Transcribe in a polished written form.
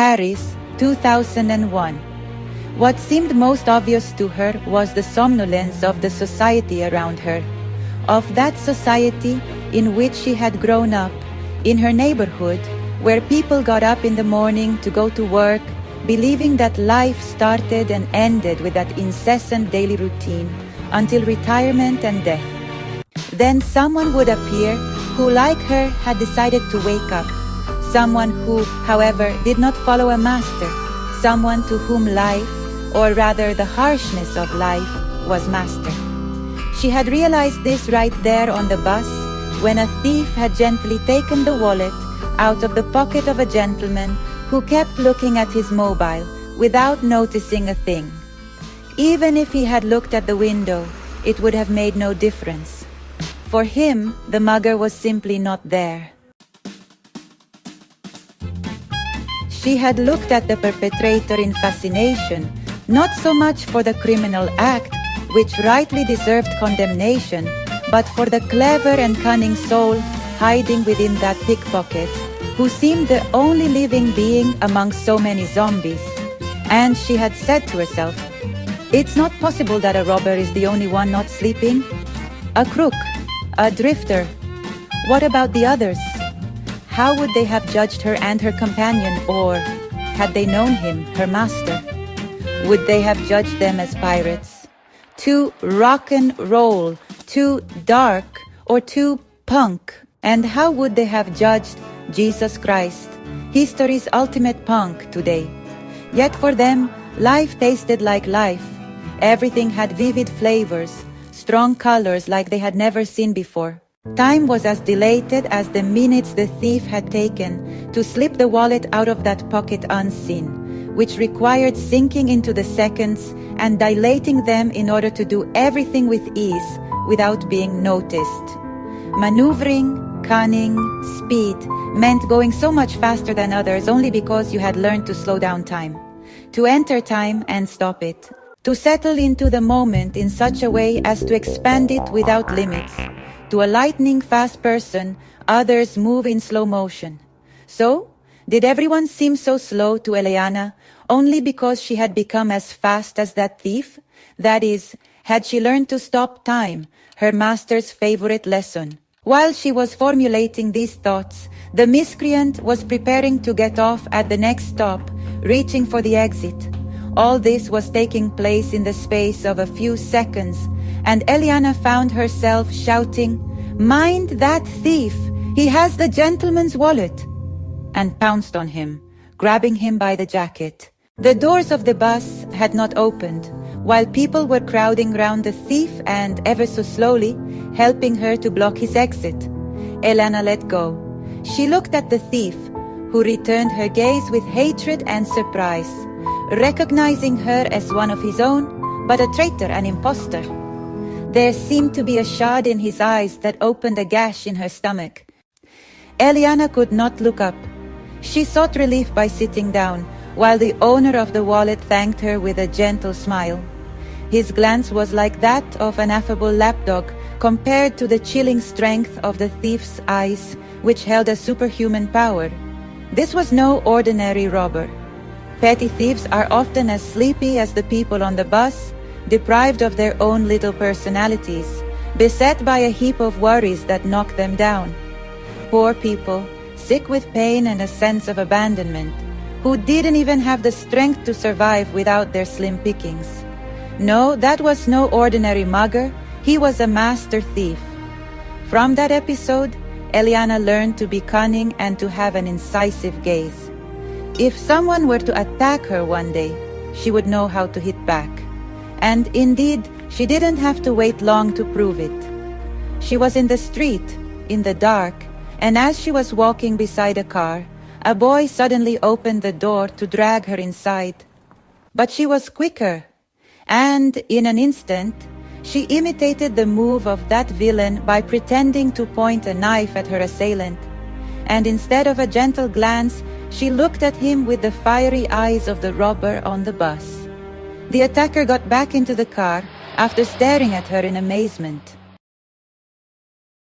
Paris, 2001. What seemed most obvious to her was the somnolence of the society around her, of that society in which she had grown up, in her neighborhood, where people got up in the morning to go to work, believing that life started and ended with that incessant daily routine until retirement and death. Then someone would appear who, like her, had decided to wake up. Someone who, however, did not follow a master. Someone to whom life, or rather the harshness of life, was master. She had realized this right there on the bus when a thief had gently taken the wallet out of the pocket of a gentleman who kept looking at his mobile without noticing a thing. Even if he had looked at the window, it would have made no difference. For him, the mugger was simply not there. She had looked at the perpetrator in fascination, not so much for the criminal act, which rightly deserved condemnation, but for the clever and cunning soul hiding within that pickpocket, who seemed the only living being among so many zombies. And she had said to herself, "It's not possible that a robber is the only one not sleeping. A crook, a drifter. What about the others? How would they have judged her and her companion, or, had they known him, her master? Would they have judged them as pirates? Too rock and roll, too dark, or too punk? And how would they have judged Jesus Christ, history's ultimate punk today? Yet for them, life tasted like life. Everything had vivid flavors, strong colors like they had never seen before. Time was as dilated as the minutes the thief had taken to slip the wallet out of that pocket unseen, which required sinking into the seconds and dilating them in order to do everything with ease without being noticed. Maneuvering, cunning, speed meant going so much faster than others only because you had learned to slow down time, to enter time and stop it, to settle into the moment in such a way as to expand it without limits. To a lightning-fast person, others move in slow motion. So, did everyone seem so slow to Eleanna only because she had become as fast as that thief? That is, had she learned to stop time, her master's favorite lesson? While she was formulating these thoughts, the miscreant was preparing to get off at the next stop, reaching for the exit. All this was taking place in the space of a few seconds, and Eleanna found herself shouting, "Mind that thief! He has the gentleman's wallet!" and pounced on him, grabbing him by the jacket. The doors of the bus had not opened, while people were crowding round the thief and, ever so slowly, helping her to block his exit. Eleanna let go. She looked at the thief, who returned her gaze with hatred and surprise, recognizing her as one of his own, but a traitor, an impostor. There seemed to be a shard in his eyes that opened a gash in her stomach. Eleanna could not look up. She sought relief by sitting down, while the owner of the wallet thanked her with a gentle smile. His glance was like that of an affable lapdog compared to the chilling strength of the thief's eyes, which held a superhuman power. This was no ordinary robber. Petty thieves are often as sleepy as the people on the bus, deprived of their own little personalities, beset by a heap of worries that knock them down. Poor people, sick with pain and a sense of abandonment, who didn't even have the strength to survive without their slim pickings. No, that was no ordinary mugger, he was a master thief. From that episode, Eleanna learned to be cunning and to have an incisive gaze. If someone were to attack her one day, she would know how to hit back. And indeed, she didn't have to wait long to prove it. She was in the street, in the dark, and as she was walking beside a car, a boy suddenly opened the door to drag her inside. But she was quicker, and in an instant, she imitated the move of that villain by pretending to point a knife at her assailant. And instead of a gentle glance, she looked at him with the fiery eyes of the robber on the bus. The attacker got back into the car after staring at her in amazement.